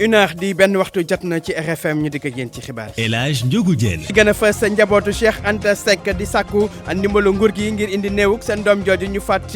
une heure di benn waxtu jot na ci RFM ñu dikk ak yéen ci xibaar yi. El Hadj Ndiogou Diène. ci gën a fës njabootu Cheikh Anta Seck di sàkku ndimbalu nguur gi ngir indi néewug seen doom jooju ñu faat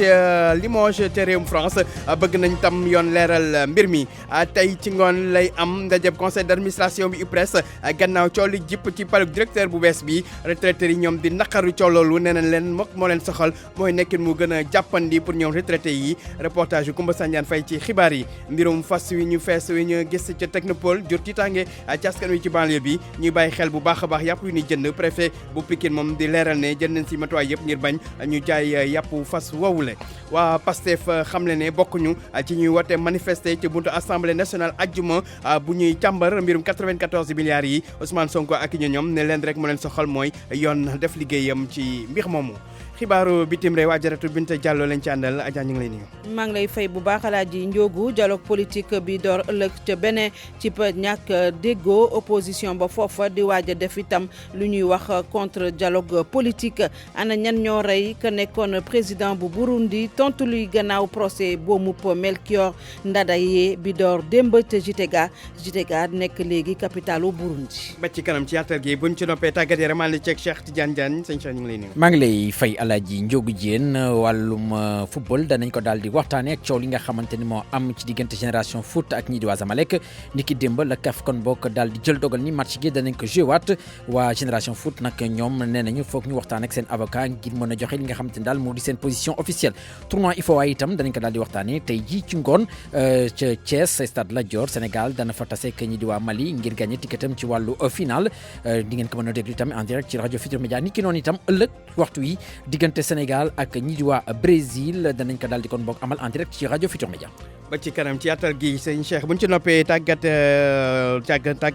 Limoges te réewum France bëgg nañ tam yoon leeral mbir mi tey ci ngoon lay am ndajeb conseil d'administration bi UPRES gannaaw coow li jipp ci palug directeur bu bees bi retraités yi ñoom di naqaru coow loolu nee nañ leen mook moo leen soxal mooy nekkin mu gën a jàppandi pour ñoom retraités yi reportage yu Koumba Sandiane Faye ci xibaar yi mbirum fas wi ñu fees wi ñu gis ca Technopole jur tiitaange ci askan wi ci banlieue bi ñuy bàyyi xel bu baax a baax yàpp yu ni jënd préfet bu Pikine moom di leeral ne jënd nañ si matuwaay yëpp ngir bañ ñu jaay yàpp fas woowule waa Pastef xamle ne bokkuñu ci ñuy wote manifester ci buntu assemblée nationale ajjuma bu ñuy càmbar mbirum 94 milliards yi Ousmane Sonko ak ñoom ne leen rek mu leen soxal mooy yoon def liggéeyam ci mbir moomu. xibaaru bitim réew Ajaratu Binta Diallo lañ ci àndal Adja ñu ngi lay nuyu. maa ngi lay fay bu baax Alaaji Ndiogu dialogue politique bi door ëllëg ca Bénin ci ñàkk déggoo opposition ba foofa di waaj a def itam lu ñuy wax contre dialogue politique ana ñan ñoo rey ka nekkoon président bu Burundi tontu luy gannaaw procès boobu Melchior Ndadaye bi door démb ca Gitega nekk léegi capitalu Burundi. ba ci kanam ci yaatal gi buñ ci noppee tàggat yaram maa ngi ceeg Cheikh Tidiane Diagne sëñ Cheikh ñu ngi lay nuyu. maa ngi lay fay Alaaji Ndiogou Diène wàllum football danañ ko daal di waxtaanee ak coow li nga xamante ni moo am ci diggante génération foot ak ñii di waa Zamalek ni ki démb la CAF kon bokk daal di jël dogal ni match gi danañ ko joué waat waa génération foot nag ñoom nee nañu foog ñu waxtaan ak seen avocat ngir mën a joxe li nga xamante ni daal moo di seen position officielle tournoi IFOA itam danañ ko daal di waxtaanee tey jii ci ngoon ca Thiès stade Lat Dior Sénégal dana fa tase ak ñii di waa Mali ngir gagné ticketam ci wàllu final di ngeen ko mën a déglu itam en direct ci rajo Futurs Médias ni ki noonu itam ëllëg waxtu yi diggante Sénégal ak ñi di waa Brésil danañ ko daal di kon bokk amal en direct ci rajo Futurs Médias. ba ci kanam ci yaatal gi sëñ Cheikh buñ ci noppee tàggat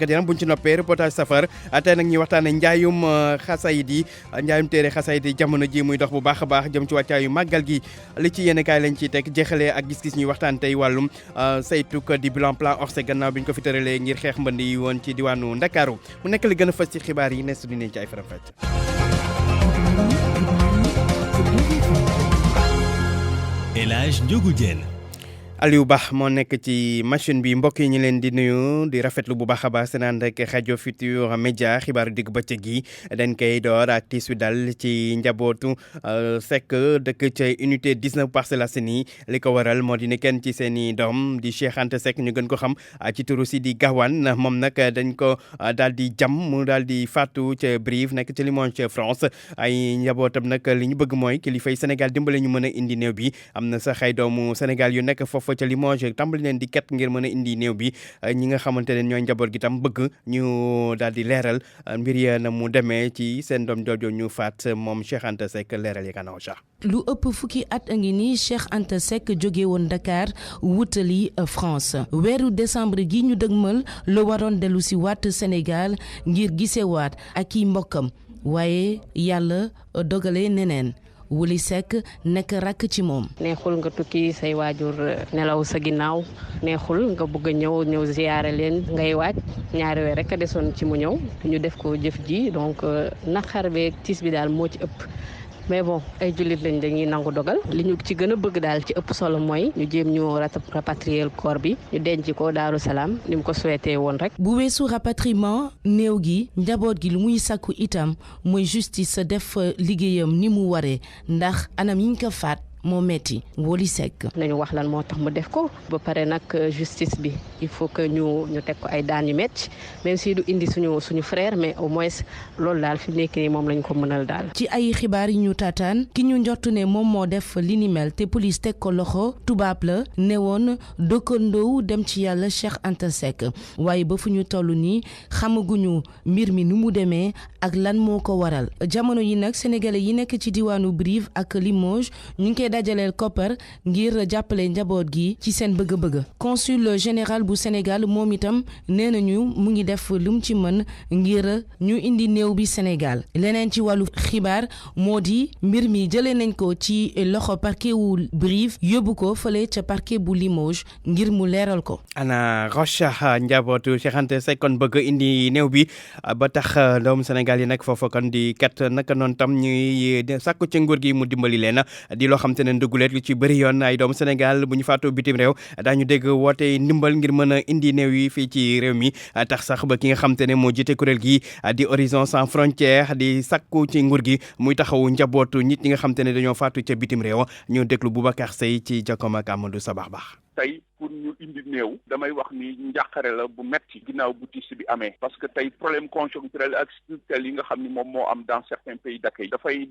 yaram buñ ci noppee reportage safar tey nag ñuy waxtaanee njaayum xasayid yi njaayum téere xasayid yi jamono ji muy dox bu baax a baax jëm ci wàccaayu màggal gi li ci yéen kaay lañ ciy teg jeexalee ak gis-gis ñuy waxtaan tey wàllum saytu ko di bilan plan Orsec gannaaw bi ñu ko fi tëralee ngir xeex mbënd yi woon ci diwaanu Ndakaaru mu nekk li gën a fës ci xibaar yi ne su dinañ ci ay faram-fàcce. El Hadj Ndiogou Diène. Aliou Ba moo nekk ci machine bi mbokk yi ñu leen di nuyu di rafetlu bu baax a baax seen ànd ak rajo Futurs Médias xibaaru digg bëccëg gi dañ koy door ak tiis wi dal ci njabootu Seck dëkk ca unité 19 Parcelles Assainies li ko waral moo di ne kenn ci seen i doom di Cheikh Anta Seck ñu gën ko xam ci turu si di Gawane moom nag dañ ko daal di jam mu daal di faatu ca Brive nekk ca Limoges France ay njabootam nag li ñu bëgg mooy kilifay Sénégal dimbale ñu mën a indi néew bi am na sax ay doomu Sénégal yu nekk foofu ca Limoges tàmbali leen di ket ngir mën a indi néew bi ñi nga xamante ne ñooy njaboot gi tam bëgg ñu daal di leeral mbir ya na mu demee ci seen doom jooju ñu faat moom Cheikh Anta Seck leeral yi kanaaw sax. lu ëpp fukki at a ngi nii Cheikh Anta Seck jóge woon Dakar wutali France weeru décembre gi ñu dëgmal la waroon dellu si waat Sénégal ngir gisewaat ak i mbokkam waaye yàlla dogale neneen Wuli Seck nekk rakk ci moom. neexul nga tukki say waajur nelaw sa ginnaaw neexul nga bëgg a ñëw ziyaare leen ngay waaj ñaari weer rek a desoon ci mu ñëw ñu def ko jëf ji donc naqar beeg tiis bi daal moo ci ëpp. mais bon ay jullit lañ dañuy nangu dogal li ñu ci gën a bëgg daal ci ëpp solo mooy ñu jéem ñu rapatrier corps bi ñu denc ko Daaru Salaam ni mu ko souhaité woon rek. bu weesu rapatriement néew gi njaboot gi lu muy sàkku itam mooy justice def liggéeyam ni mu waree ndax anam yi ñu ko faat moo metti Woli Seck. nañu wax lan moo tax mu def ko ba pare nag justice bi il faut que ñu teg ko ay daan yu metti même si du indi suñu frère mais au moins loolu daal fi mu nekk nii moom lañ ko mënal daal. ci ay xibaar yi ñu taataan ki ñu njort ne moom moo def li ni mel te police teg ko loxo tubaab la ne woon dëkkandoowu dem ci yàlla Cheikh Anta Seck waaye ba fu ñu toll nii xamaguñu mbir mi nu mu demee ak lan moo ko waral jamono yi nag sénégalais yi nekk ci diwaanu Brive ak Limoges ñu ngi koy dajaleel koppar ngir jàppale njaboot gi ci seen bëgg-bëgg consul général bu Sénégal moom itam nee nañu mu ngi def lu mu ci mën ngir ñu indi néew bi Sénégal leneen ci wàllu xibaar moo di mbir mi jëlee nañ ko ci loxo parquet wu Brive yóbbu ko fële ca parquet bu Limoges ngir mu leeral ko. Ana Rocha njabootu Cheikh Anta Seck kon bëgg indi néew bi ba tax doomu Sénégal yi nag foofa kon di kat naka noonu tam ñuy sàkku ci nguur gi mu dimbali leen di loo xam te xamante ne ndëgguleet yu ci bëri yoon ay doomu Sénégal bu ñu faatoo bitim réew daañu dégg woote ndimbal ngir mën a indi néew yi fii ci réew mi tax sax ba ki nga xamante ne moo jiite kuréel gi di Horizon Sans Frontières di sakku ci nguur gi muy taxawu njabootu nit ñi nga xamante ne dañoo faatu ca bitim réew ñu déglu Boubacar Seye ci jokkoom ak Amadou Sabax Bax. tey pour ñu indi néew damay wax ni njàqare la bu metti ginnaaw bu tiis bi amee parce que tey problème conjoncturel ak structurel yi nga xam ni moom moo am dans certains pays d'accueil dafay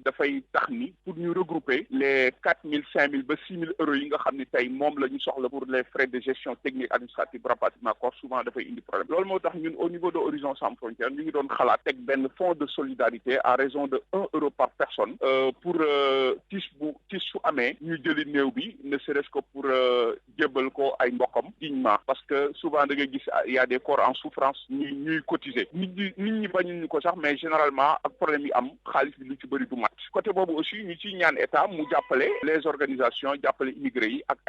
tax ni pour ñu regrouper les 4000 5000 ba 6000 euros yi nga xam ni tey moom la ñu soxla pour les frais de gestion technique administrative rapatriement corps souvent dafay indi problème loolu moo tax ñun au niveau de Horizon Sans Frontières ñu ngi doon xalaat teg benn fonds de solidarité à raison de 1 euro par personne pour tiis su amee ñu jëli néew bi ne serait-ce que pour jébbal ko ay mbokkam dignement parce que souvent da ngay gis y a des corps en souffrance ñuy cotiser nit ñi bañuñu ko sax mais généralement ak problème yi am xaalis bi lu ci bëri du mat côté boobu aussi ñu ciy ñaan état mu jàppale les organisations jàppale immigré yi ak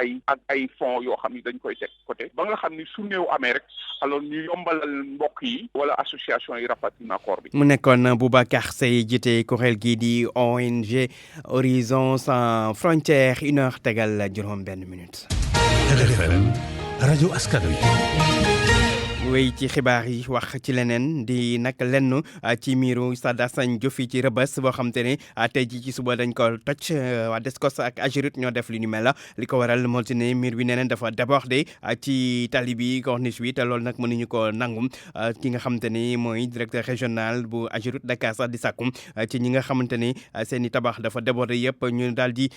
ay fonds yoo xam ni dañ koy teg côté ba nga xam ni su néew amee rek alors ñu yombalal mbokk yi wala association yi rapatriement corps bi. mu nekkoon Boubacar Seye jiite kuréel gi di ONG Horizon Sans Frontières 1h tegal juróom benn minute. RFM rajo askan wi. wéy ci xibaar yi wax ci leneen di nag lenn ci miiru Stade Assane Diouf ci Rebeuss boo xam te ne tey jii ci suba dañ ko toj waa Descos ak Ageroute ñoo def li ñu mel li ko waral moo ci ne miir bi neneen dafa débordé ci tali bi corniche bi te loolu nag mënuñu ko nangum ki nga xamante ni mooy directeur régional bu Ageroute Dakar sax di sàkkum ci ñi nga xamante ni seen i tabax dafa débordé yëpp ñu daal di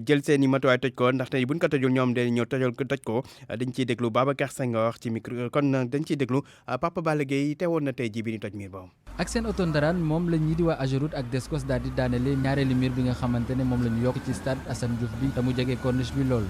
jël seen i matuwaay toj ko ndaxte buñ ko tojul ñoom dañ ñëw toj ko dañ ciy déglu Babacar Senghor ci micro kon dañ ciy déglu Papa Balla Gueye teewoon na tey jii bi ñu toj miir boobu. ak seen oto ndaraan moom la ñii di waa Ageroute ak Descos daal di daanele ñaareelu miir bi nga xamante ne moom la ñu yokk ci Stade Assane Diouf bi te mu jege corniche bi lool.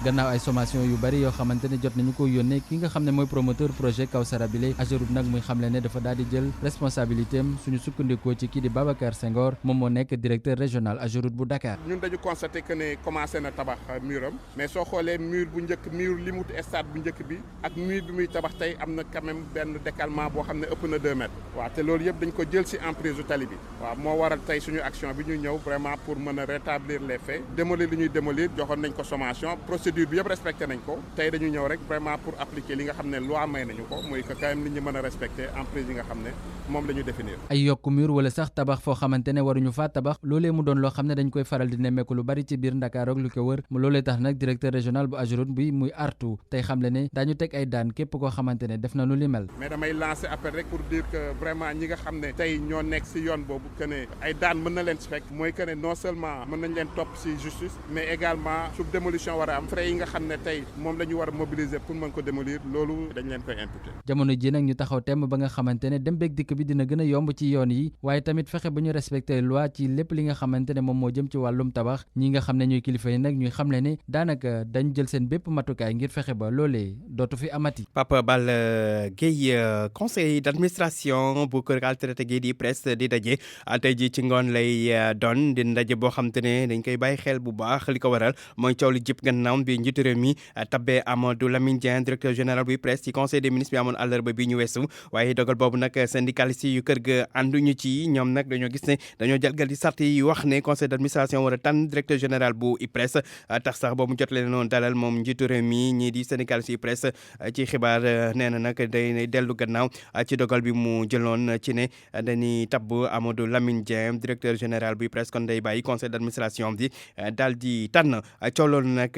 gannaaw ay sommation yu bari yoo xamante ne jot nañu ko yónnee ki nga xam ne mooy promoteur projet Kawsara bile Ageroute nag muy xamle ne dafa daal di jël responsabilité am suñu sukkandikoo ci kii di Babacar Senghor moom moo nekk directeur régional Ageroute bu Dakar. ñun dañu constaté que ne commencé na tabax muram mais soo xoolee mur bu njëkk mur li mu stade bu njëkk bi ak mur bi muy tabax tey am na quand même benn décalement boo xam ne ëpp na 2 mètres. waaw te loolu yëpp dañ ko jël ci emprise du tali bi. waaw moo waral tey suñu action bi ñu ñëw vraiment pour mën a rétablir les faits démolir li ñuy démolir joxoon nañ ko sommation procédure bi yëpp respecté nañ ko tey dañu ñëw rek vraiment pour appliquer li nga xam ne loi may nañu ko muy que quand même nit ñi mën a respecté emprise yi nga xam ne moom la ñu définir. ay yokku mur wala sax tabax foo xamante ne waruñu faa tabax loolee mu doon loo xam ne dañ koy faral di nemmeeku lu bari ci biir Ndakaar ak lu ko wër loolee tax nag directeur régional bu Ageroute bi muy artu tey xamle ne daañu teg ay daan képp koo xamante ne def na lu li mel. mais damay lancer appel rek pour dire que vraiment ñi nga xam ne tey ñoo nekk ci yoon boobu que ne ay daan mën na leen ci fekk mooy que ne non seulement mën nañ leen topp ci justice mais également su démolition war a am frais yi nga xam ne tey moom la ñu war a mobiliser pour mën ko démolir loolu dañ leen koy imputer. jamono ji nag ñu taxaw temm ba nga xamante ne dem beeg dikk bi dina gën a yomb ci yoon yi waaye tamit fexe ba ñu respecter loi ci lépp li nga xamante ne moom moo jëm ci wàllum tabax ñi nga xam ne ñuy kilifa yi nag ñuy xamle ne daanaka dañ jël seen bépp matukaay ngir fexe ba loolee dootu fi amati. Papa Balla Gueye conseil d'administration bu kër retraité gi di presse di daje tey jii ci ngoon lay doon di ndaje boo xam te ne dañ koy bàyyi xel bu baax li ko waral mooy coow li jëpp gannaaw bi njiitu réew mi tabbee Amadou Lamine Dieng directeur général buy presse ci conseil des ministres bi amoon àllarba bi ñu weesu waaye dogal boobu nag syndicaliste yu kër ga ànduñu ci ñoom nag dañoo gis ne dañoo jalgati sart yi wax ne conseil d'administration war a tànn directeur général bu IPRES tax sax boobu jot leen noonu dalal moom njiitu réew mi ñii di syndicaliste yu IPRES ci xibaar nee na nag day dellu gannaaw ci dogal bi mu jëloon ci ne dañuy tabb Amadou Lamine Dieng directeur général bu IPRES kon day bàyyi conseil d'administration bi daal di tànn coow loolu nag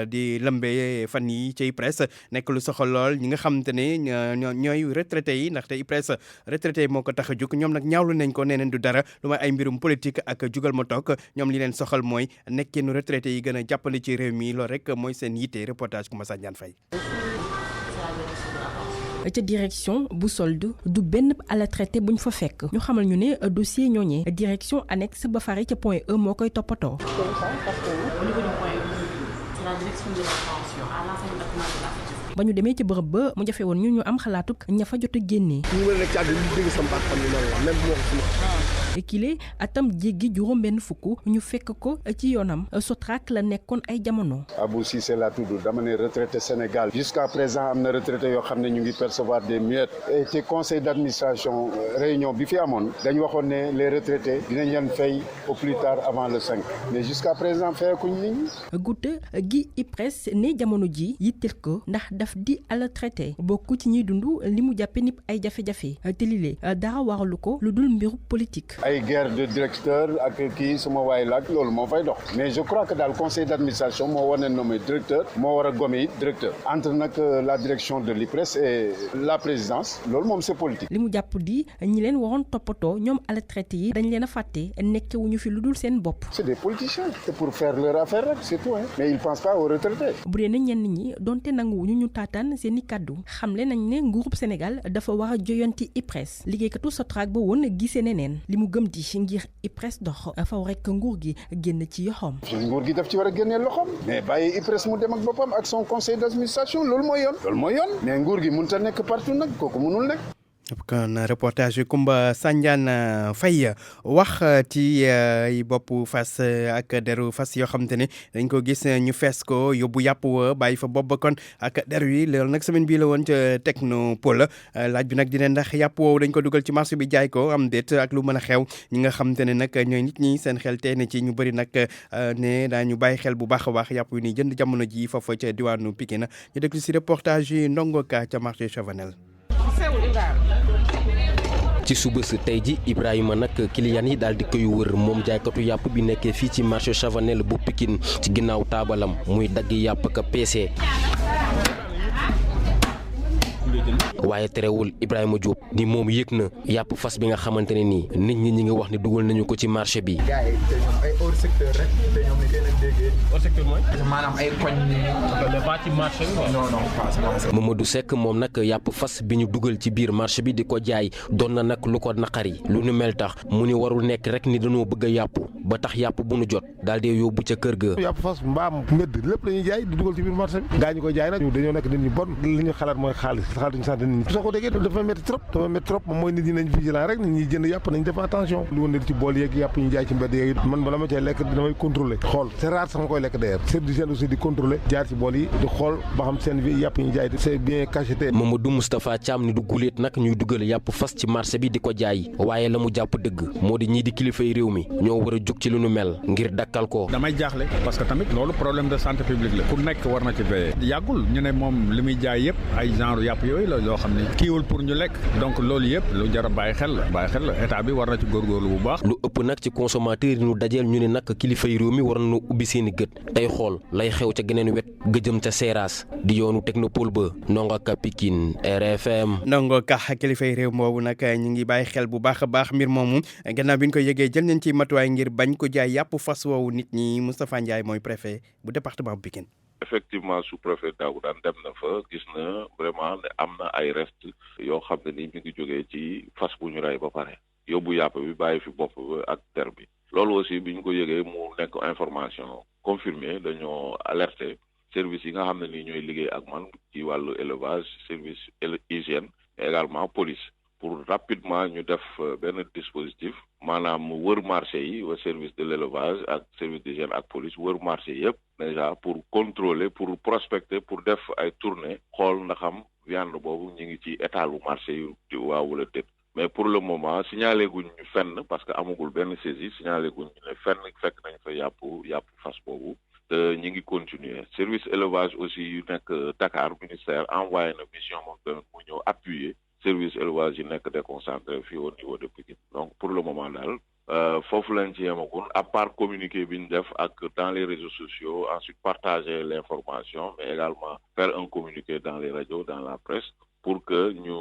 di lëmbee fan yi ci IPRES nekk lu soxal lool ñi nga xamante ne ñooy retraité yi ndaxte IPRES retraité yi moo ko tax a jóg ñoom nag ñaawlu nañ ko nee nañ du dara lu may ay mbirum politique ak jugal ma toog ñoom li leen soxal mooy nekkinu retraité yi gën a jàppale ci réew mi loolu rek mooy seen yitte reportage ku ma Sadiane Faye. ca direction bu solde du benn à la traité buñ fa fekk ñu xamal ñu ne dossier ñooñee direction annexe ba fare ca point E moo koy toppatoo. ba ñu demee ci bërëb ba mu jafe woon ñu am xalaatuk ña fa jot a génnee. kile atam jéggi juróom benn fukk ñu fekk ko ci yoonam Sotrac la nekkoon ay jamono. Abou Cissé laa tudd dama ne retraité Sénégal jusqu'à présent am na retraité yoo xam ne ñu ngi percevoir des miettes et ci conseil d'administration réunion bi fi amoon dañu waxoon ne les retraités dinañ leen fay au plus tard avant le 5 mais jusqu'à présent fayakuñ nit ñi. goutte gi IPRES ne jamono ji yitteel ko ndax daf di ala traité bokk ci ñuy dund li mu jàppe nip ay jafe-jafe te lile dara waralu ko lu dul mbiru politique. ay guerre de directeur ak kii suma waay laaj loolu moo fay dox mais je crois que daal conseil d'administration moo war a nommer directeur moo war a gome it directeur entre nag la direction de l'IPRES et la présidence loolu moom c'est politique. li mu jàpp di ñi leen waroon toppatoo ñoom ala traité yi dañ leen a fàtte nekkewuñu fi lu dul seen bopp. c'est des politiciens c'est pour faire leur affaire rek c'est tout mais ils pensent pas aux retraités. bu dee ne ñenn ñi donte nanguwuñu ñu taataan seen i kàddu xamle nañ ne nguurub Sénégal dafa war a joyanti IPRES liggéeykatu Sotrac ba woon gisee neneen li mu gëm di ngir IPRES dox faw rek nguur gi génn ci yoxoom. nguur gi daf ci war a génnee loxoom mais bàyyi IPRES mu dem ak boppam ak son conseil d'administration loolu mooy yoon mais nguur gi mënut a nekk partout nag kooku mënul nekk. kon reportage Kumba Sandiane Faye wax ci bopp fas ak deru fas yoo xamante ne dañ ko gis ñu fees ko yóbbu yàpp wa bàyyi fa bopp ba kon ak deru yi loolu nag semaine bii la woon ca Technopole laaj bi nag dina ndax yàpp woowu dañ ko dugal ci marché bi jaay ko am déet ak lu mën a xew ñi nga xamante ne nag ñooy nit ñi seen xel tey na ci ñu bëri nag ne daañu bàyyi xel bu baax a baax yàpp yu ni jënd jamono ji foofa ca diwaanu Pikine ñu déglu si reportage yi Ndongo Ka ca marché Chavanel. ci suba si tey ji Ibrahima nag client yi daal di koy wër moom jaaykatu yàpp bi nekkee fii ci marché Chavanel bu Pikine ci ginnaaw taabalam muy dagg yàpp ka peese. waaye terewul Ibrahima Diop ni moom yëg na yàpp fas bi nga xamante ne nii nit ñi ñi ngi wax ni dugal nañu ko ci marché bi. gars yi te ñoom ay hors secteur rek te ñoom ni gën a déggee. hors secteur mooy. maanaam ay koñ ni ba ci marché bi quoi. non pas. Mamadou Seck moom nag yàpp fas bi ñu dugal ci biir marché bi di ko jaay doon na nag lu ko naqari lu nu mel tax mu ni warul nekk rek ni dañoo bëgg a yàpp ba tax yàpp bu nu jot daal di yóbbu ca kër ga. yàpp fas mbaam mbëdd lépp la ñuy jaay di dugal ci biir marché bi gaa ñu ko jaay nag dañoo nekk nit ñu bon li ñu xalaat mooy xaalis xalaatuñu sant nit ñi soo ko déggee dafa métti trop moom mooy nit ñi nañ vigilant rek nit ñi jënd yàpp nañ def attention lu woon ci bool yeeg yàpp ñu jaay ci mbedd yeeg man bala ma cay lekk damay contrôler xool c'est rare sax ma koy lekk d'ailleurs service d'hygiène aussi di contrôler jaar ci bool yi di xool ba xam seen yàpp ñu jaay c'est bien cacheté. Mamadou Moustapha Thiam ni du guléet nag ñuy dugal yàpp fas ci marché bi di ko jaay waaye la mu jàpp dëgg moo di ñii di kilifay réew mi ñoo war a jug ci lu nu mel ngir dakkal ko. damay jaaxle parce que tamit loolu problème de santé publique la ku nekk war na ci veiller yàggul ñu ne moom li muy jaay yëpp ay genre yàpp yooyu la loo xam ne kiiwul pour ñu lekk donc loolu yëpp lu jar a bàyyi xel la état bi war na ci góorgóorlu bu baax. lu ëpp nag ci consommateur yi ñu dajeel ñu ne nag kilifay réew mi war nañu ubbi seeni gët tey xool lay xew ca geneen wet gëjëm ca Seras di yoonu Technopole ba Ndongo Ka Pikine RFM. Ndongo Ka kilifay réew moomu nag ñu ngi bàyyi xel bu baax a baax mbir moomu gannaaw bi ñu ko yëgee jël nañ ci matuwaay ngir bañ ko jaay yàpp fas woowu nit ñi Moustapha Ndiaye mooy préfet bu département bu Pikine. effectivement sous-préfet Daouda dem na fa gis na vraiment ne am na ay restes yoo xam ne ni mi ngi jógee ci fas bu ñu rey ba pare yóbbu yàpp bi bàyyi fi bopp ak der bi loolu aussi bi ñu ko yëgee mu nekk information confirmée dañoo alerter service yi nga xam ne ni ñooy liggéey ak man ci wàllu élevage service hygiène et également police pour rapidement ñu def benn dispositif maanaam wër marché yi wa service de l'élevage ak service d'hygiène ak police wër marché yëpp déjà pour contrôler pour prospecter pour def ay tournées xool ndaxam viande boobu ñu ngi ci étalu marché yu waaw wala déet mais pour le moment signalé guñ ñu fenn parce que amagul benn saisie signalé guñ ñu ne fenn fekk nañ fa yàpp fas boobu te ñi ngi continuer service élevage aussi yu nekk Dakar ministère envoyé na mission moom tamit mu ñëw appuyer service élevage yi nekk déconcentré fii au niveau de Pikine donc pour le moment daal foofu lañ ci yemagun à part communiqué bi ñu def ak dans les réseaux sociaux ensuite partager l'information mais également faire un communiqué dans les radios dans la presse pour que ñu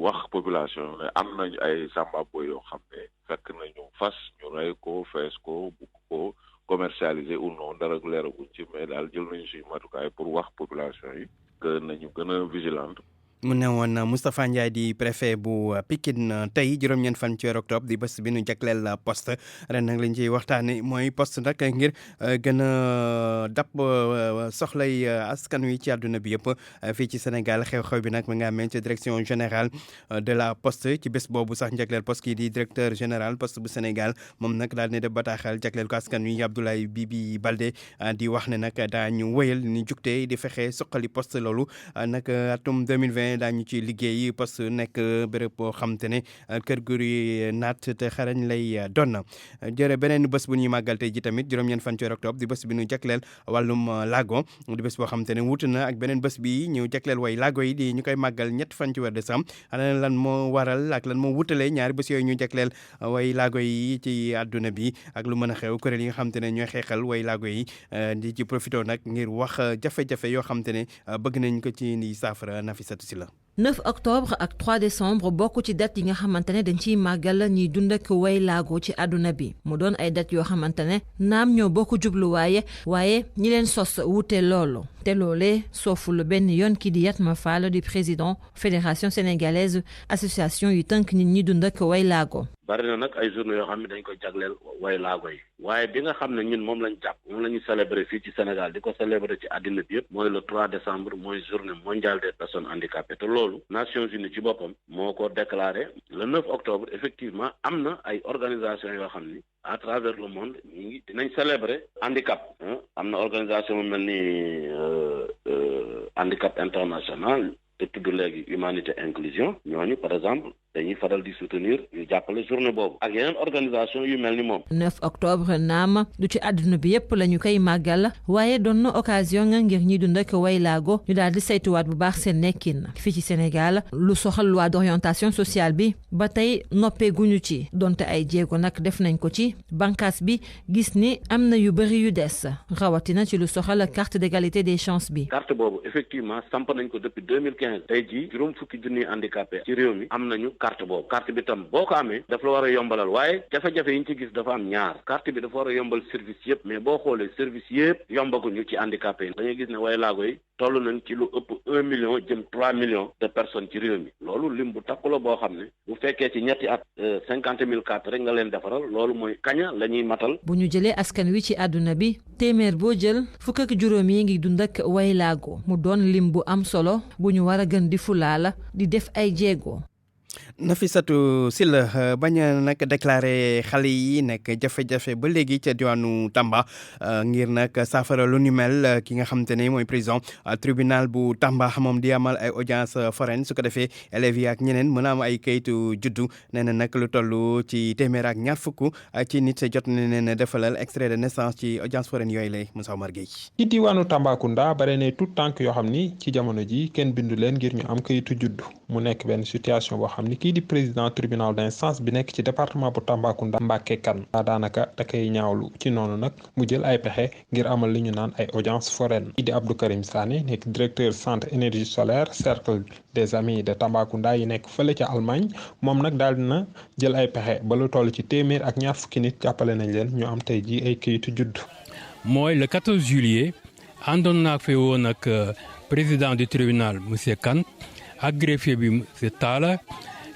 wax population ne am nañ ay samba boy yoo xam ne fekk nañu fas ñu rey ko fees ko bugg ko commercialiser ou non dara leeraguñ ci mais daal jël nañu suñu matukaay pour wax population yi que nañu gën a vigilante mu ne woon Moustapha Ndiaye di préfet bu Pikine tey juróom-ñeent fan ci weeru octobre di bés bi nu jagleel poste ren nag lañ ciy waxtaanee mooy poste nag ngir gën a dab soxlay askan wi ci àdduna bi yëpp fii ci Sénégal xew-xew bi nag mi nga amee ci direction générale de la poste ci bés boobu sax jagleel poste kii di directeur général poste bu Sénégal moom nag daal di def bataaxal jagleel ko askan wi Abdoulaye Bibi Baldé di wax ne nag daañu wëyal ni jugte di fexe suqali poste loolu nag atum 2020 daañu ci liggéey poste nekk béréb boo xam te ne kër gu naat te xarañ lay doon jërë beneen bés bu ñuy màggal tey ji tamit juróom-ñeent fan ci octobre di bés bi ñu jagleel wàllum laago di bés boo xam te ne wuute na ak beneen bés bi ñu jagleel way laago yi di ñu koy màggal ñett fan ci weer décembre ana lan moo waral ak lan moo wutalee ñaari bés yooyu ñu jagleel way laago yi ci àdduna bi ak lu mën a xew kuréel yi nga xam te ne ñooy xeexal way laago yi di ci profité nag ngir wax jafe-jafe yoo xam te ne bëgg nañ ko ci ni saafara Nafissatou Sylla 9 octobre ak 3 décembre bokk ci date yi nga xamante ne dañ ciy màggal ñiy dund ak way laago ci àdduna bi mu doon ay date yoo xamante ne naam ñoo bokk jubluwaaye waaye ñi leen sos wuute loolu te loolee sooful benn yoon kii di Yatma Fall di président fédération sénégalaise association yu tënk nit ñi dund ak way laago. bari na nag ay journée yoo xam ne dañ koy jagleel way laago yi waaye bi nga xam ne ñun moom lañ jàpp moom la ñu célébrer fii ci Sénégal di ko célébrer ci àddina bi yëpp mooy le 3 décembre mooy journée mondiale des personnes handicapées te loolu Nations Unies ci boppam moo ko déclaré le 9 octobre effectivement am na ay organisation yoo xam ni à travers le monde ñu ngi dinañ célébrer handicap am na organisation mu mel ni handicap international te tudd léegi humanité inclusion ñooñu par exemple dañuy faral di soutenir yu jàppale journée boobu ak yeneen organisation yu mel ni moom. 9 octobre naam du ci àdduna bi yépp la ñu koy màggal waaye doon na occasion nga ngir ñi dund ak way laago ñu daal di saytuwaat bu baax seen nekkin fii ci Sénégal lu soxal loi d'orientation sociale bi ba tey noppeeguñu ci donte ay jéego nag def nañ ko ci bànqaas bi gis ni am na yu bëri yu des rawatina ci lu soxal carte d'égalité des chances bi. carte boobu effectivement samp nañ ko depuis 2015 tey jii juróom fukki junniy handicapé ci réew mi am nañu carte boobu carte bi tam boo ko amee dafa la war a yombalal waaye jafe-jafe yi ñu ci gis dafa am ñaar carte bi dafa war a yombal service yëpp mais boo xoolee service yëpp yombaguñu ci handicapé yi dañuy gis ne way laago yi toll nañ ci lu ëpp 1 million jëm 3 millions de personnes ci réew mi loolu lim bu takku la boo xam ne bu fekkee ci ñetti at 50,000 cartes rek nga leen defaral loolu mooy kaña la ñuy matal. bu ñu jëlee askan wi ci àdduna bi téeméer boo jël fukk ak juróom yi ngi dund ak way laago mu doon lim bu am solo bu ñu war a gën di fulaala di def ay jéego. Nafissatou Sylla bañ a nag déclaré xale yi nekk jafe-jafe ba léegi ca diwaanu Tamba ngir nag saafara lu ni mel ki nga xam te ne mooy président tribunal bu Tamba moom di amal ay audience foraine su ko defee élèves yi ak ñeneen mën a am ay kayitu juddu nee na nag lu toll ci téeméer ak ñaar fukk ci nit jot na leen defalal extrait de naissance ci audience foraine yooyu lay Moussa Omar Gueye. ci diwaanu Tambacounda bare ne tout tànk yoo xam ni ci jamono ji kenn bindu leen ngir ñu am kayitu juddu mu nekk benn situation boo xam ni kii di président tribunal d'instance bi nekk ci département bu Tambacounda Mbacké Kane daanaka da koy ñaawlu ci noonu nag mu jël ay pexe ngir amal li ñu naan ay audience foraine kii di Abdou Karim Sané nekk directeur centre énergie solaire cercle des amis de Tambacounda yi nekk fële ca Allemagne moom nag daal dina jël ay pexe ba lu toll ci téeméer ak ñaar fukki nit jàppale nañ leen ñu am tey ji ay kayitu judd. mooy le 14 juillet àndoon naa fi woon ak président du tribunal monsieur Kane ak greffier bi monsieur Talla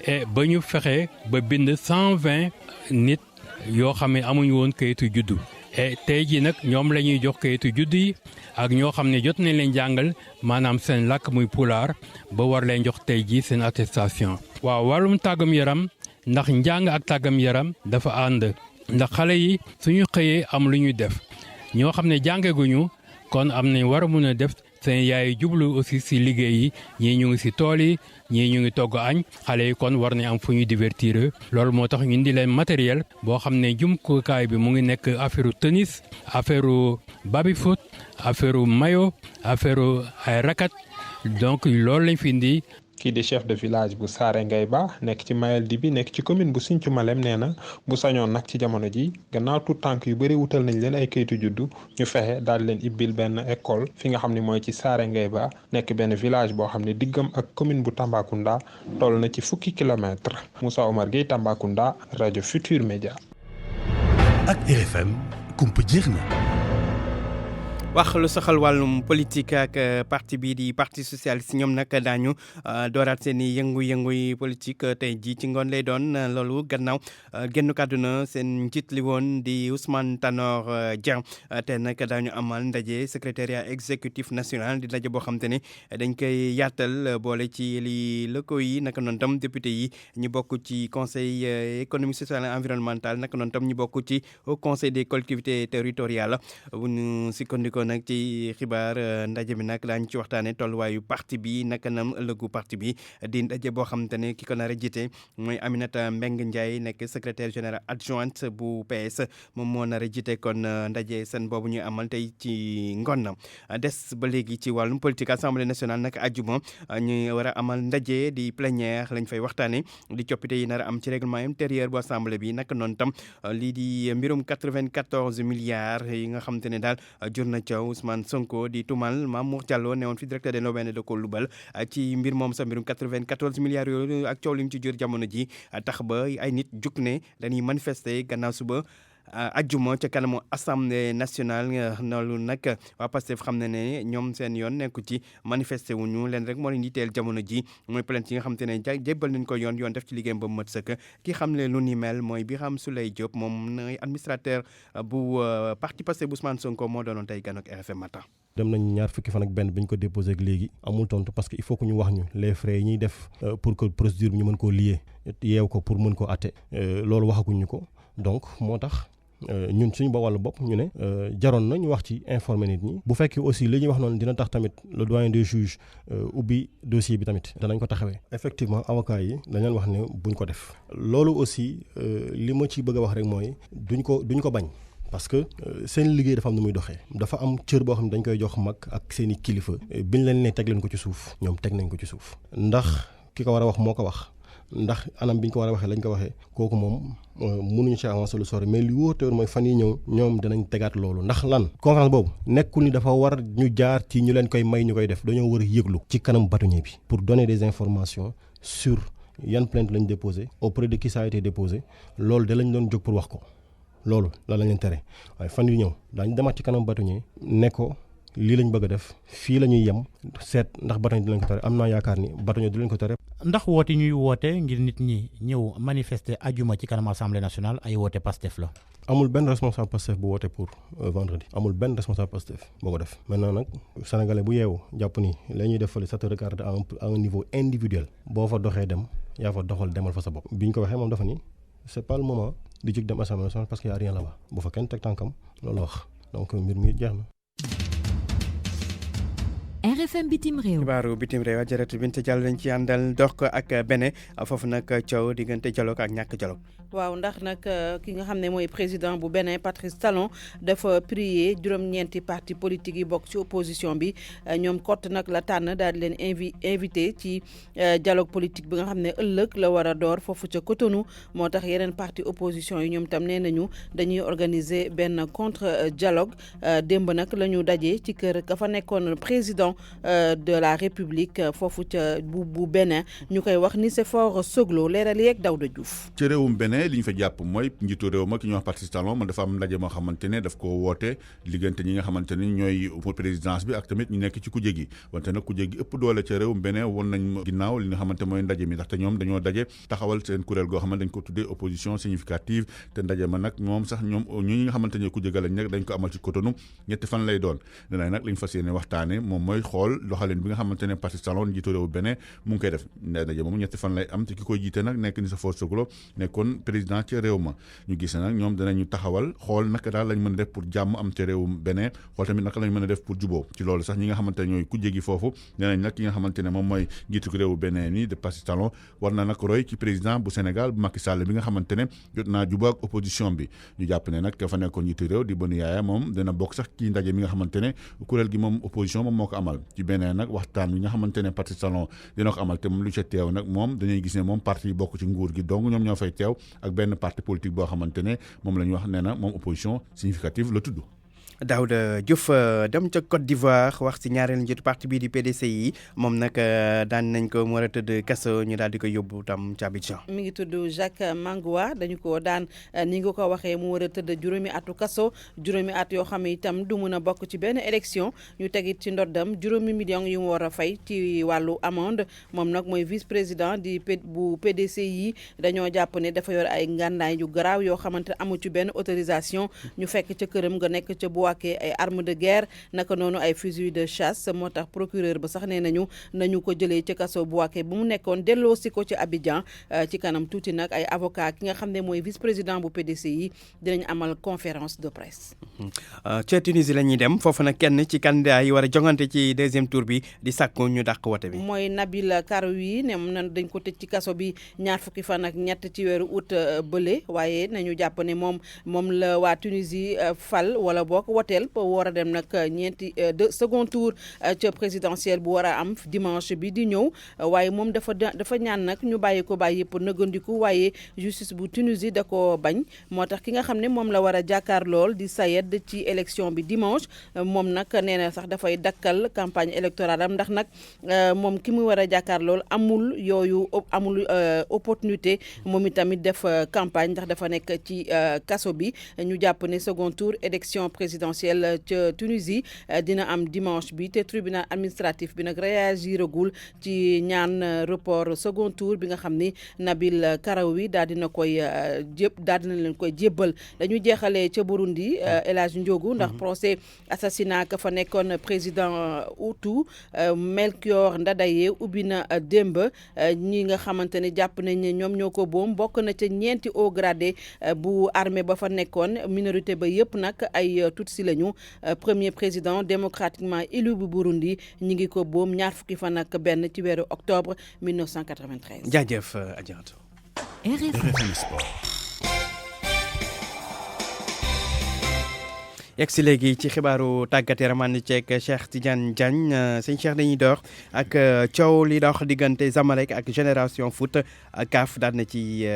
et ba ñu fexe ba bind 120 nit yoo xam ne amuñu woon kayitu juddu et tey jii nag ñoom la ñuy jox kayitu juddu yi ak ñoo xam ne jot nañ leen jàngal maanaam seen làkk muy pulaar ba war leen jox tey jii seen attestation. waaw wàllum tàggam yaram ndax njàng ak tàggam yaram dafa ànd ndax xale yi suñu xëyee am lu ñuy def ñoo xam ne jàngeguñu kon am nañ war a mun a def. seen yaay jublu aussi si liggéey yi ñii ñu ngi si tool yi ñii ñu ngi togg añ xale yi kon war nañ am fu ñuy divertir loolu moo tax ñu indi leen matériel boo xam ne jumtukaay bi mu ngi nekk affaire tennis affaire baby foot affaire maillot affaire ay racket donc loolu lañ fi indi. kii di chef de village bu Saare Ngay Ba nekk ci Mayeldi bi nekk ci commune bu Sinthiou Malem nee na bu sañoon nag ci jamono ji gannaaw tout tànk yu bëri wutal nañ leen ay kayitu juddu ñu fexe daal leen ibbil benn école fi nga xam ne mooy ci Saare Ngay Ba nekk benn village boo xam ne diggam ak commune bu Tambacounda toll na ci fukki kilomètre Moussa Omar Gueye Tambacounda rajo Futur Média. ak RFM kumpa jeex na. wax lu soxal wàllum politique ak parti bii di parti socialiste ñoom nag daañu dooraat seen i yëngu-yëngu yi politique tey jii ci ngoon lay doon loolu gannaaw génn kàdduna seen njiit li woon di Ousmane Tanor Dieng te nag daañu amal ndaje secrétariat exécutif national di ndaje boo xam te ne dañ koy yaatal boole ci li lëkkoo yi naka noonu tam député yi ñu bokk ci conseil économique social et environnemental naka noonu tam ñu bokk ci au conseil des collectivités territoriales bu ñu sukkandikoo nag ci xibaar ndaje bi nag daañu ci waxtaanee tolluwaayu parti bi naka nam ëllëgu parti bi di ndaje boo xamante ne ki ko nar a jiite mooy Aminata Mbengue Ndiaye nekk secrétaire général adjointe bu PS moom moo nar a jiite kon ndaje seen boobu ñu amal tey ci ngoon na des ba léegi ci wàllum politique assemblée nationale nag àjjuma ñu war a amal ndaje di plénière lañ fay waxtaanee di coppite yi nar a am ci règlement intérieur bu assemblée bi naka noonu tam lii di mbirum 94 milliards yi nga xamante ne daal jur na ca Ousmane Sonko di tumal Mamour Diallo newoon fi directeur des Nouvelles de ko lubal ci mbir moom sa mbirum 94 milliards yooyu ak coow li mu ci jur jamono ji tax ba ay nit jug ne dañuy manifester gannaaw suba ajjuma ca kanamu assemblée nationale loolu nag waa Pastef xam ne ñoom seen yoon nekku ci manifester wuñu leen rek moo leen yitteel jamono ji mooy plainte yi nga xam te ne jébbal nañ ko yoon def ci liggéeyam ba mu mat sëkk ki xam ne lu ni mel mooy Birame Souleye Diop moom mooy administrateur bu parti Pastef bu Ousmane Sonko moo doonoon tey gan ak RFM matin. dem nañ ñaar fukki fan ak benn bi ñu ko déposé ak léegi amul tontu parce que il faut que ñu wax ñu les frais yi ñuy def pour que procédure bi ñu mën koo lié yeew ko pour mën ko atte loolu waxaguñ ñu ko donc moo tax ñun suñu wàllu bopp ñu ne jaroon na ñu wax ci informer nit ñi bu fekkee aussi li ñuy wax noonu dina tax tamit le doyen des juges ubbi dossier bi tamit danañ ko taxawee. effectivement avocat yi dañ leen wax ne buñ ko def loolu aussi li ma ci bëgg a wax rek mooy duñ ko bañ. parce que seen liggéey dafa am nu muy doxee dafa am cër boo xam ne dañ koy jox mag ak seen i kilifa biñ leen ne teg leen ko ci suuf ñoom teg nañ ko ci suuf ndax ki ko war a wax moo ko wax ndax anam bi ñu ko war a waxee lañ ko waxee kooku moom mënuñu ci avancer lu sori mais li wóor te mooy fan yi ñëw ñoom dinañ tegaat loolu ndax lan conférence boobu nekkul ni dafa war ñu jaar ci ñu leen koy may ñu koy def dañoo war a yëglu ci kanam bâtonnier bi pour donner des informations sur yan plainte lañ déposé auprès de qui ça a été déposé loolu da lañ doon jóg pour wax ko loolu la lañ leen tere waaye fan yu ñëw daañu demaat ci kanam bâtonnier ne ko lii lañ bëgg a def fii la ñuy yem seet ndax bâtonnier di leen ko tere am naa yaakaar ni bâtonnier di leen ko tere. ndax woote ñuy woote ngir nit ñi ñëw manifester ajuma ci kanam assemblée nationale ay woote Pastef la. amul benn responsable Pastef bu woote pour vendredi amul benn responsable Pastef boo ko def maintenant nag sénégalais bu yeewu jàpp ni la ñuy def fële ça te regarde à un niveau individuel boo fa doxee dem yaa fa doxal demal fa sa bopp. bi ñu ko waxee moom dafa ni c'est pas le moment di jóg dem assemblée nationale parce que y a rien là-bas bu fa kenn teg tànkam loolu wax donc mbir mi jeex na. RFM bitim réew. xibaaru bitim réew Adjaratou Binta Diallo lañ ci àndal dox ko ak Bénin foofu nag coow diggante dialogue ak ñàkk dialogue. waaw ndax nag ki nga xam ne mooy président bu Bénin Patrice Talon dafa prier juróom-ñeenti parti politique yi bokk ci opposition bi ñoom kott nag la tànn daal di leen invité ci dialogue politique bi nga xam ne ëllëg la war a door foofu ca Cotonou moo tax yeneen parti opposition yi ñoom tam nee nañu dañuy organiser benn contre dialogue démb nag la ñu dajee ci kër ka fa nekkoon président de la République foofu ca bu Bénin ñu koy wax Nicéphore Soglo leeral yeeg Daouda Diouf. ci réewum Bénin li ñu fa jàpp mooy njiitu réew ma ki ñuy wax Patrice Talon man dafa am ndaje moo xamante ne daf ko woote diggante ñi nga xamante ne ñooy pour présidence bi ak tamit ñu nekk ci kujje gi wante nag kujje gi ëpp doole ca réewum Bénin woon nañ ginnaaw li nga xamante mooy ndaje mi ndaxte ñoom dañoo daje taxawal seen kuréel goo xamante dañ ko tuddee opposition significative te ndaje ma nag moom sax ñoom ñi nga xamante ne kujje ga lañ nekk dañ ko amal ci Cotonou ñetti fan lay doon danañ nag li ñu fas yéene waxtaane moom mooy xool doxalin bi nga xamante ne Patrice Talon njiitu réew Bénin mu ngi koy def ndaje moom ñetti fan lay am te ki koy jiite nag nekk Nicéphore Soglo nekkoon président ci réew ma ñu gis nag ñoom danañu taxawal xool naka daal lañ mën a def pour jàmm am ci réewum Bénin xool tamit naka lañ mën a def pour juboo ci loolu sax ñi nga xamante ne ñooy kujje gi foofu nee nañ nag ki nga xamante ne moom mooy njiitu réewu Bénin ni de Patrice Talon war na nag roy ci président bu Sénégal bu Macky Sall bi nga xamante ne jot naa juboo ak opposition bi ñu jàpp ne nag ka fa nekkoon njiitu réew di Boni Yaya moom dina bokk sax ci ndaje mi nga xamante ne kuréel gi moom opposition moom moo ko amal ci Bénin nag waxtaan bi nga xamante ne Patrice Talon dina ko amal te moom lu ca teew nag moom dañuy gis ne moom parti yi bokk ci nguur gi donc ñoom ñoo fay teew ak benn parti politique boo xamante ne moom la ñu wax nee na moom opposition significative la tudd. Daouda Diouf dem ca Côte d'Ivoire wax ci ñaareelu njiitu parti bii di PDC yi moom nag daan nañ ko mu war a tëdd kaso ñu daal di ko yóbbu tam ca Abidjan. mi ngi tudd Jacques Mangua dañu ko daan ni nga ko waxee mu war a tëdd juróomi atu kaso juróomi at yoo xam ne itam du mun a bokk ci benn élection ñu tegit ci ndoddam juróomi millions yu mu war a fay ci wàllu amende moom nag mooy vice président bu PDC yi dañoo jàpp ne dafa yor ay ngànnaay yu garaaw yoo xamante amu ci benn autorisation ñu fekk ca këram nga nekk ca Bouaké ay armes de guerre naka noonu ay fusil de chasse moo tax procureur ba sax nee nañu ko jëlee ca kaso Bouaké bu mu nekkoon delloo si ko ci Abidjan ci kanam tuuti nag ay avocat ki nga xam ne mooy vice président bu PDC yi dinañ amal conférence de presse. ca Tunisie la ñuy dem foofu nag kenn ci candidat yi war a jongante ci deuxième tour bi di sàkku ñu dàq wote bi. mooy Nabil Karoui ne dañ ko tëj ci kaso bi ñaar fukki fan ak ñett ci weeru août bële waaye nañu jàpp ne moom la waa Tunisie fal wala boog woteel ba war a dem nag ñeenti second tour ca présidentielle bu war a am dimanche bi di ñëw waaye moom dafa ñaan nag ñu bàyyi ko bàyyi yëpp nëggandiku waaye justice bu Tunisie da ko bañ moo tax ki nga xam ne moom la war a jàkkaar lool di Sayed ci élection bi dimanche moom nag nee na sax dafay dakkal campagne électorale am ndax nag moom ki mu war a jàkkaar lool amul opportunité moom itamit def campagne ndax dafa nekk ci kaso bi ñu jàpp ne second tour élection présidentielle ca Tunisie dina am dimanche bi te tribunal administratif bi nag réagiragul ci ñaan report second tour bi nga xam ni Nabil Karoui daal dina leen koy jébbal dañu jeexalee ca Burundi El Hadj Ndiogu ndax procès assassinat ka fa nekkoon président Hutu Melchior Ndadaye ubbi na démb ñi nga xamante ne jàpp nañ ne ñoom ñoo ko boom bokk na ca ñeenti haut gradé bu armée ba fa nekkoon minorité ba yëpp nag ay Tutsi lañu premier président démocratiquement élu bu Burundi ñi ngi ko boom ñaar fukki fan ak benn ci weeru octobre 1993. jaajëf Adjaratou. RFM Sport. yegg si léegi ci xibaaru tàggat yaram ànd ceeg Cheikh Tidiane Diagne sëñ Cheikh dañuy door ak coow li dox diggante Zamalek ak Génération Foot CAF daan na ci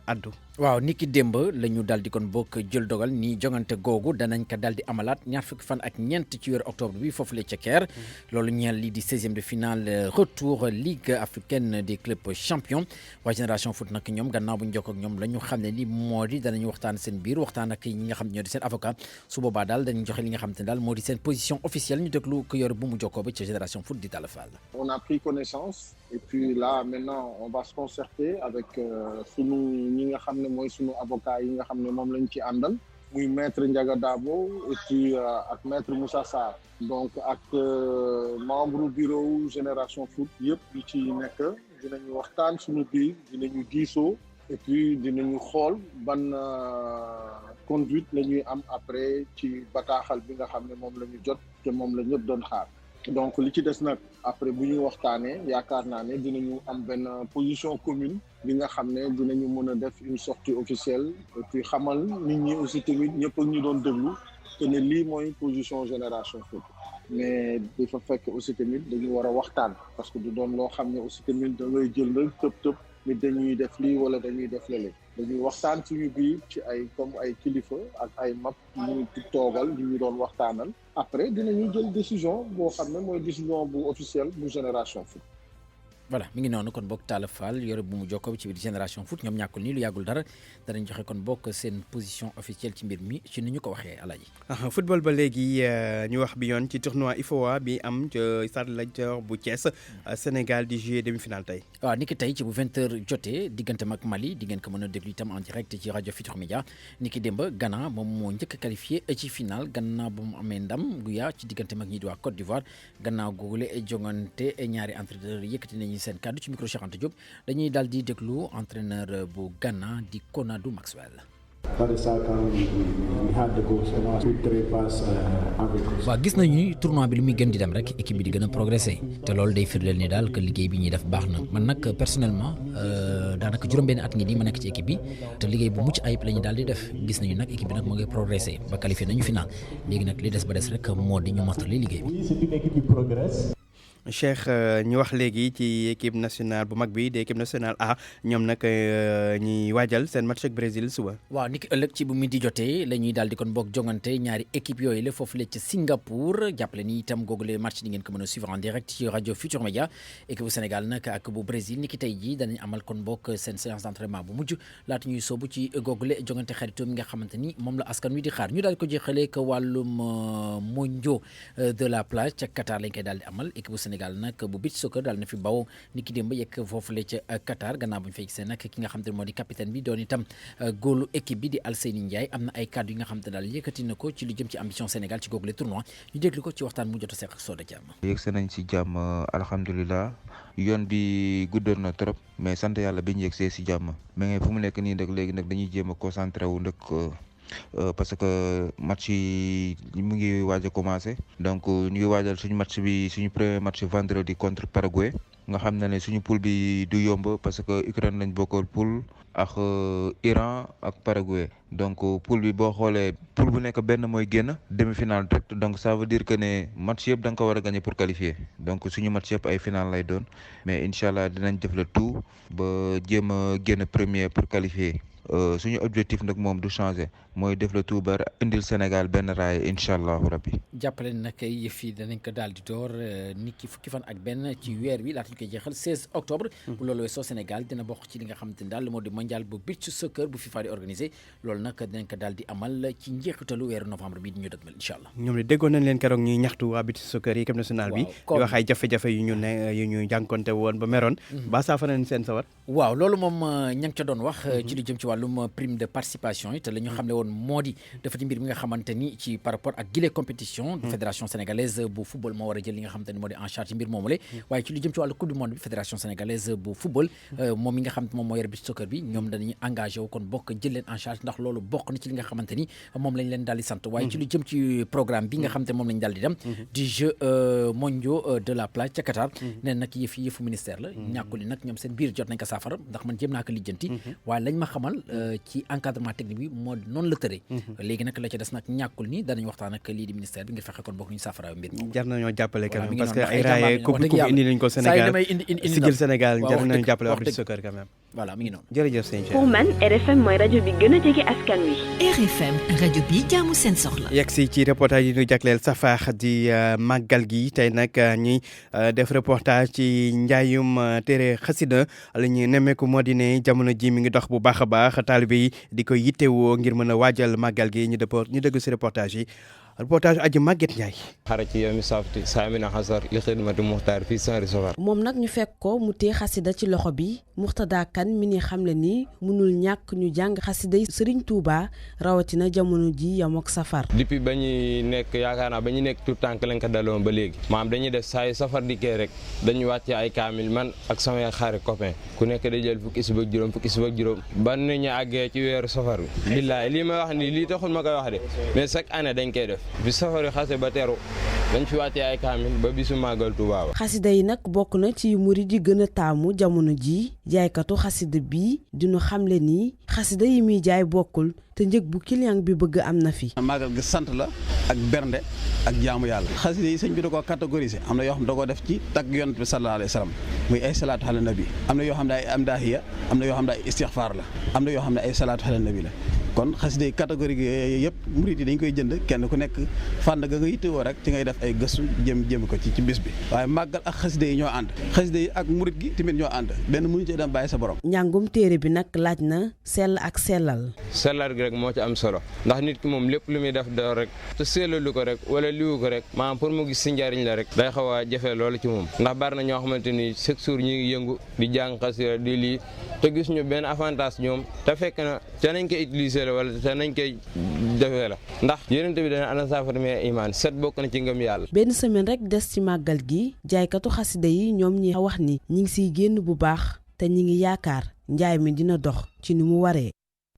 addu. waaw niki démb la ñu daal di kon bokk jël dogal ni jongante googu danañ ko daal di amalaat ñaar fukki fan ak ñeent ci weeru octobre bi foofu la ca Caire loolu ñeel lii di 16e de finale retour Ligue africaine des clubs champions waa Génération Foot nag ñoom gannaaw bu ñu jokkoo ak ñoom la ñu xam ne li moo di danañu waxtaan seen biir waxtaan ak ñi nga xam ne ñoo di seen avocat su boobaa daal dañu joxe li nga xam te ne daal moo di seen position officielle ñu déglu ko yor bu mu jokkoo ba ci Génération Foot di Talla Fall. On a pris connaissance et puis là maintenant on va se concerter avec sunu ñi nga xam ne mooy sunu avocat yi nga xam ne moom lañ ci àndal muy maître Ndiaga Dabo et puis ak maître Moussa Sarr donc ak membre bureau Génération Foot yëpp yi ci nekk dinañu waxtaan sunu biir dinañu diisoo et puis dinañu xool ban conduite la ñuy am après ci bataaxal bi nga xam ne moom la ñu jot te moom la ñëpp doon xaar donc li ci des nag après bu ñuy waxtaanee yaakaar naa ne dinañu am benn position commune bi nga xam ne dinañu mën a def une sortie officielle et puis xamal nit ñi aussi tamit ñëpp ak ñu doon déglu te ne lii mooy position Génération Foot mais dafa fekk aussi tamit dañu war a waxtaan parce que du doon loo xam ne aussi tamit da ngay jël rek tëb ni dañuy def lii wala dañuy def lële dañuy waxtaan suñu biir ci ay comme ay kilifa ak ay mag ñu toogal ñu doon waxtaanal après dinañu jël décision boo xam ne mooy décision bu officielle bu Génération Foot. voilà mi ngi noonu kon bokk Talla Fall yore bu mu jokkoo ci biir Génération Foot ñoom ñàkkul nii lu yàggul dara danañ joxe kon bokk seen position officielle ci mbir mi ci ni ñu ko waxee Alaaji. football ba léegi ñu wax bi yoon ci tournoi IFOA bi am ca Stade Lat Dior bu Thiès Sénégal di jouer demi-finale tey. waaw ni ki tey ci bu 20h jotee digganteem ak Mali di ngeen ko mën a déglu itam en direct ci rajo Futurs Médias ni ki démb Ghana moom moo njëkk a qualifié ci finale gannaaw ba mu amee ndam gu yaa ci digganteem ak ñi di waa Côte d'Ivoire gannaaw googule jongante ñaari entraîneur yëkkati nañu seen kàddu ci micro Cheikh Anta Diop dañuy daal di déglu entraîneur bu Ghana di Konadu Maxwell. waaw gis nañu ni tournoi bi lu muy gën di dem rek équipe bi di gën a progressé te loolu day firndeel ni daal que liggéey bi ñuy def baax na man nag personnellement daanaka juróom-benn at ngi nii ma nekk ci équipe bi te liggéey bu mucc ayib la ñu daal di def gis nañu nag équipe bi nag moo ngi progressé ba qualifié nañu final léegi nag li des ba des rek moo di ñu mottali liggéey bi. Cheikh ñu wax léegi ci équipe nationale bu mag bi di équipe nationale A ñoom nag ñuy waajal seen match ak Brésil suba. waaw niki ëllëg ci bu midi jotee la ñuy daal di kon bokk jongante ñaari équipe yooyu la foofu la ci Singapour jàppale ni itam googule match di ngeen ko mën a suivre en direct ci rajo Futur Média équipe bu Sénégal nag ak bu Brésil niki tey jii danañ amal kon bokk seen séance d'entraînement bu mujj laata ñuy soobu ci googule jongante xaritoo mi nga xamante ni moom la askan wi di xaar ñu daal di ko jeexalee que wàllum mondiaux de la plage ca Qatar lañ koy daal di amal équipe bu Sénégal nag bu beach soccer daal na fi baw ni ki démb yegg foofule ca Qatar gannaaw bu ñu fay gisee nag ki nga xam te ne moo di capitaine bi doon itam góolu équipe bi di Alseyni Ndiaye am na ay kàddu yi nga xam te daal yëkkati na ko ci lu jëm ci ambition Sénégal ci googule tournoi ñu déglu ko ci waxtaan mu jot a seq ak Soda Thiam. yegg nañ si jàmm alhamdulilah yoon bi guddoon na trop mais sant yàlla bi ñu yegg si jàmm mais fu mu nekk nii nag léegi nag dañuy jéem a concentré wu nag parce que match yi mu ngi waaj a commencé donc ñu ngi waajal suñu match bi suñu premier match vendredi contre Paraguay nga xam ne suñu poule bi du yomb parce que Ukraine lañ bokkal poule ak Iran ak Paraguay donc poule bi boo xoolee poule bu nekk benn mooy génn demi-finale direct donc ça veut dire que ne match yëpp da nga ko war a gagner pour qualifier donc suñu match yëpp ay final lay doon mais incha allah dinañ def le tout ba jéem a génn premier pour qualifier. suñu objectif nag moom du changer mooy def le tout ba indil Sénégal benn raay incha allahu rabbi. jàppale nag yëf yi danañ ko daal di door ni ki fukki fan ak benn ci weer wi laata ñu koy jeexal 16 octobre. bu loolu weesoo Sénégal dina bokk ci li nga xamante ni daal moo di mondial bu beach soccer bu FIFA di organisé loolu nag dinañ ko daal di amal ci njeexitalu weeru novembre bi di ñu dëgmal incha allah. ñoom de déggoon nañ leen keroog ñuy ñaxtu waa beach soccer yi équipe nationale bi. di wax ay jafe-jafe yu ñu jànkonte woon ba meroon. ba saafara nañ seen sawar. waaw loolu moom ña ngi ca doon wax. ci lu jëm ci wàllum prime de participation yi te la ñu xamle woon moo di dafa ci mbir mi nga xamante ni ci par rapport ak gile compétition fédération sénégalaise bu football moo war a jël li nga xamante ni moo di en charge ci mbir moomule waaye ci lu jëm ci wàllu coupe du monde bi fédération sénégalaise bu football moom mi nga xam moom moo yor beach soccer bi ñoom dañuy engagé wu kon bokk jël leen en charge ndax loolu bokk na ci li nga xamante ni moom lañ leen daal di sant waaye ci lu jëm ci programme bi nga xamante moom lañ daal di dem di jeux mondiaux de la plage ca Qatar ne nag yëfu ministère la ñàkkul ni nag ñoom seen biir jot nañ ko saafara ndax man jéem naa ko lijjanti waaye lañ ma xamal ci encadrement technique bi moo noonu la tëree léegi nag la ca des nag ñàkkul ni danañ waxtaan ak lii di ministère bi ngir fexe kon bokk ñu saafara mbir mi jar nañoo jàppale quand même parce que ay raaye coupe indi nañ ko Sénégal sigil Sénégal jar nañu jàppale wax beach soccer quand même voilà mi ngi noonu jërëjëf sëñ Cheikh pour man RFM mooy rajo bi gën a jege askan wi RFM rajo bi jaamu seen soxla yegg si ci reportage yi ñu jagleel safaax di màggal gi tey nag ñuy def reportage ci njaayum téere xasida la ñuy nemmeeku moo di ne jamono ji mi ngi dox bu baax a baax taalibe yi di ko yittewoo ngir mën a waajal màggal gi ñu dégg si reportage yi reportage aji Maguette Ndiaye xara ci yomi safti saamina xasar li xidmati muxtaar fii sanri sofar moom nag ñu fekk ko mu téye xasida ci loxo bi Muxtada Kan mi ni xamle ni mënul ñàkk ñu jàng xasida yi Sëriñ Tuuba rawatina jamono ji yam ak safar depuis ba ñuy nekk yaakaar naa ba ñu nekk tout tànk lañ ko daloon ba léegi maam dañuy def saa yu safar dikkee rek dañuy wàcce ay kaamil man ak samay xaari copain ku nekk day jël fukki suba ak juróom ba nu ñu àggee ci weeru safar bi billaay lii ma wax ni lii taxul ma koy wax de mais chaque année dañ koy def bi safari xase ba teru dañ fi wàccee ay kaamil ba bisu màggal Tuubaa ba xasida yi nag bokk na ci murid yi gën a taamu jamono ji jaaykatu xasida bi dinu xamle ni xasida yi muy jaay bokkul te njëg bu client bi bëgg am na fi màggal gi sant la ak bernde ak jaamu yàlla xasida yi sëñ bi da koo catégorisé am na yoo xam da koo def ci tagg yonent bi sallallahu alayhi wa sallam muy ay salaatu ala nabi am na yoo xam ne ay amdaahiya am na yoo xam ne ay istixfaar la am na yoo xam ne ay salaatu ala nabi la kon xasida yi catégorie yëpp murid yi dañ koy jënd kenn ku nekk fànn ga nga yittewoo rek ci ngay def ay gëstu jëm ko ci bis bi waaye màggal ak xasida yi ñoo ànd xasida yi ak murid gi tamit ñoo ànd benn mënu ci dem bàyyi sa borom njàngum téere bi nag laaj na sell ak sellal gi rek moo ci am solo ndax nit ki moom lépp lu muy def da rek te sellalu ko rek wala liwu ko rek maanaam pour mu gis si njariñ la rek day xaw a jafe loolu ci moom ndax bari na ñoo xamante ni chaque jour ñu ngi yëngu di jàng xasida di lii te gis ñu benn avantage ñoom te fekk na te nañ koy utiliser wala te nañ koy defee la ndax yonent bi dana ana saafara mi imaan set bokk na ci ngëm yàlla benn semaine rek des ci màggal gi jaaykatu xasida yi ñoom ñi wax ni ñi ngi siy génn bu baax te ñi ngi yaakaar njaay mi dina dox ci ni mu waree